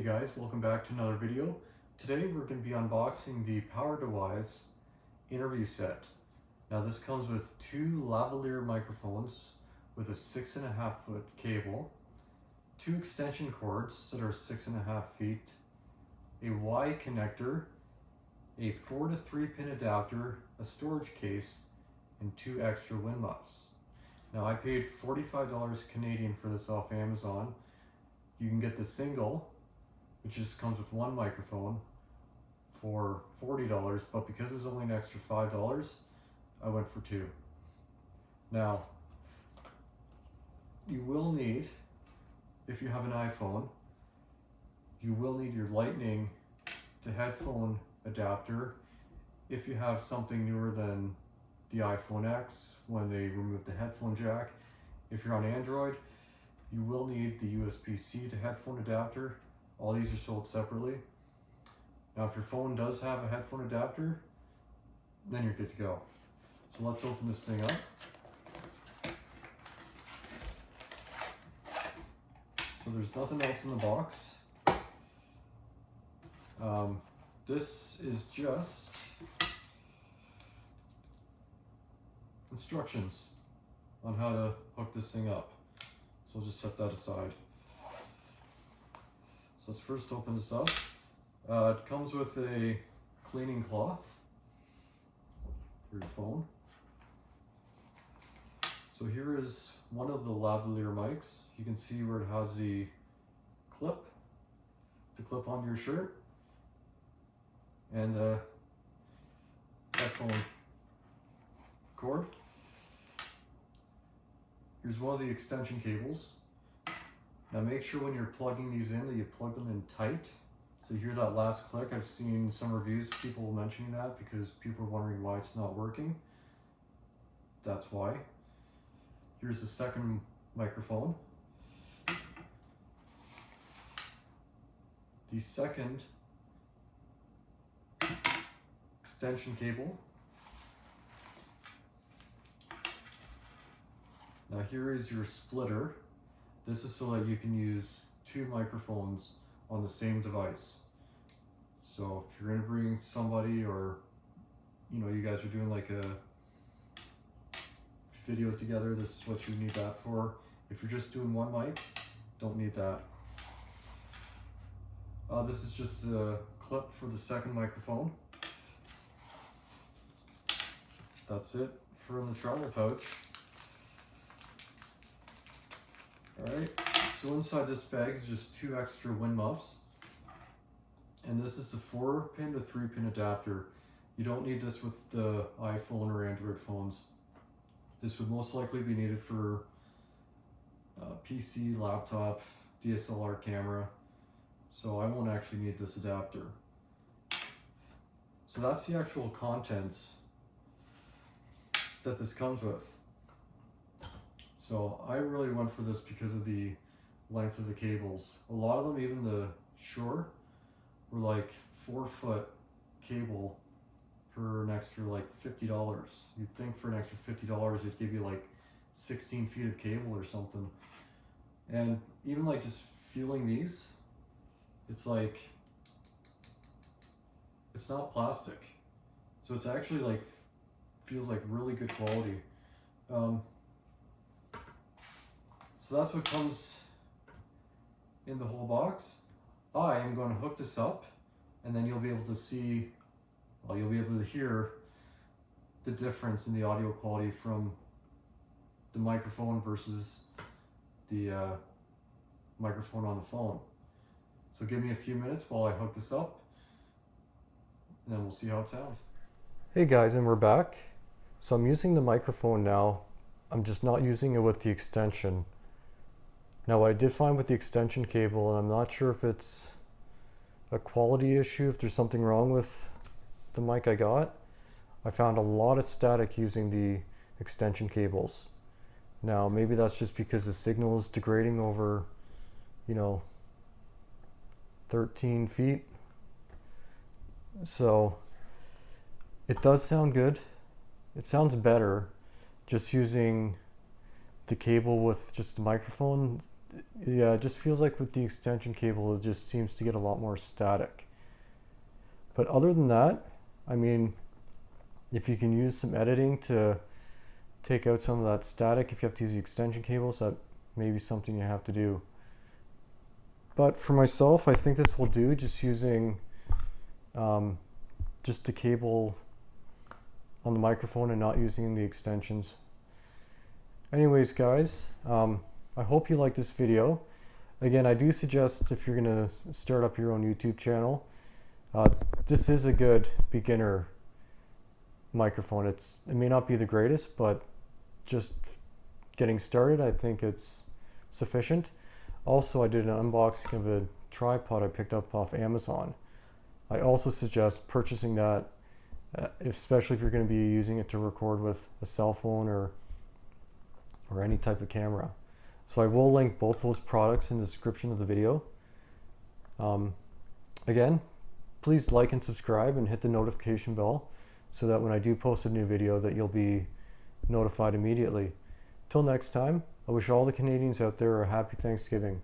Hey guys, welcome back to another video. Today we're going to be unboxing the PowerDeWise interview set. Now this comes with two lavalier microphones with a 6.5 foot cable, two extension cords that are 6.5 feet, a Y connector, a 4 to 3 pin adapter, a storage case, and two extra wind muffs. Now I paid $45 Canadian for this off Amazon. You can get the single, which just comes with one microphone, for $40, but because it was only an extra $5, I went for two. Now, you will need, if you have an iPhone, you will need your Lightning to headphone adapter if you have something newer than the iPhone X when they remove the headphone jack. If you're on Android, you will need the USB-C to headphone adapter. All these are sold separately. Now if your phone does have a headphone adapter, then you're good to go. So let's open this thing up. So there's nothing else in the box. This is just instructions on how to hook this thing up. So I'll just set that aside. So let's first open this up. It comes with a cleaning cloth for your phone. So here is one of the lavalier mics. You can see where it has the clip to clip onto your shirt and the headphone cord. Here's one of the extension cables. Now make sure when you're plugging these in that you plug them in tight. So you hear that last click. I've seen some reviews, people mentioning that because people are wondering why it's not working. That's why. Here's the second microphone. The second extension cable. Now here is your splitter. This is so that you can use two microphones on the same device. So if you're interviewing somebody, or you guys are doing like a video together, this is what you need that for. If you're just doing one mic, don't need that. This is just the clip for the second microphone. That's it for in the travel pouch. Alright, so inside this bag is just two extra wind muffs. And this is the 4-pin to 3-pin adapter. You don't need this with the iPhone or Android phones. This would most likely be needed for PC, laptop, DSLR camera. So I won't actually need this adapter. So that's the actual contents that this comes with. So I really went for this because of the length of the cables. A lot of them, even the Shure, were like 4-foot cable for an extra like $50. You'd think for an extra $50 it'd give you like 16 feet of cable or something. And even like just feeling these, it's like, it's not plastic. So it's actually like, feels like really good quality. So that's what comes in the whole box. I am going to hook this up, and then you'll be able to see, well, you'll be able to hear the difference in the audio quality from the microphone versus the microphone on the phone. So give me a few minutes while I hook this up, and then we'll see how it sounds. Hey guys, and we're back. So I'm using the microphone now. I'm just not using it with the extension. Now what I did find with the extension cable, and I'm not sure if it's a quality issue, if there's something wrong with the mic I got, I found a lot of static using the extension cables. Now maybe that's just because the signal is degrading over, 13 feet. So it does sound good. It sounds better just using the cable with just the microphone. yeah, it just feels like with the extension cable, it just seems to get a lot more static. But other than that, I mean, if you can use some editing to take out some of that static, if you have to use the extension cables, that may be something you have to do. But for myself, I think this will do, just using just the cable on the microphone and not using the extensions. Anyways, guys, I hope you like this video. Again, I do suggest, if you're going to start up your own YouTube channel, this is a good beginner microphone. It may not be the greatest, but just getting started, I think it's sufficient. Also, I did an unboxing of a tripod I picked up off Amazon. I also suggest purchasing that, especially if you're going to be using it to record with a cell phone or any type of camera. So I will link both those products in the description of the video. Again, please like and subscribe and hit the notification bell so that when I do post a new video that you'll be notified immediately. Till next time, I wish all the Canadians out there a happy Thanksgiving.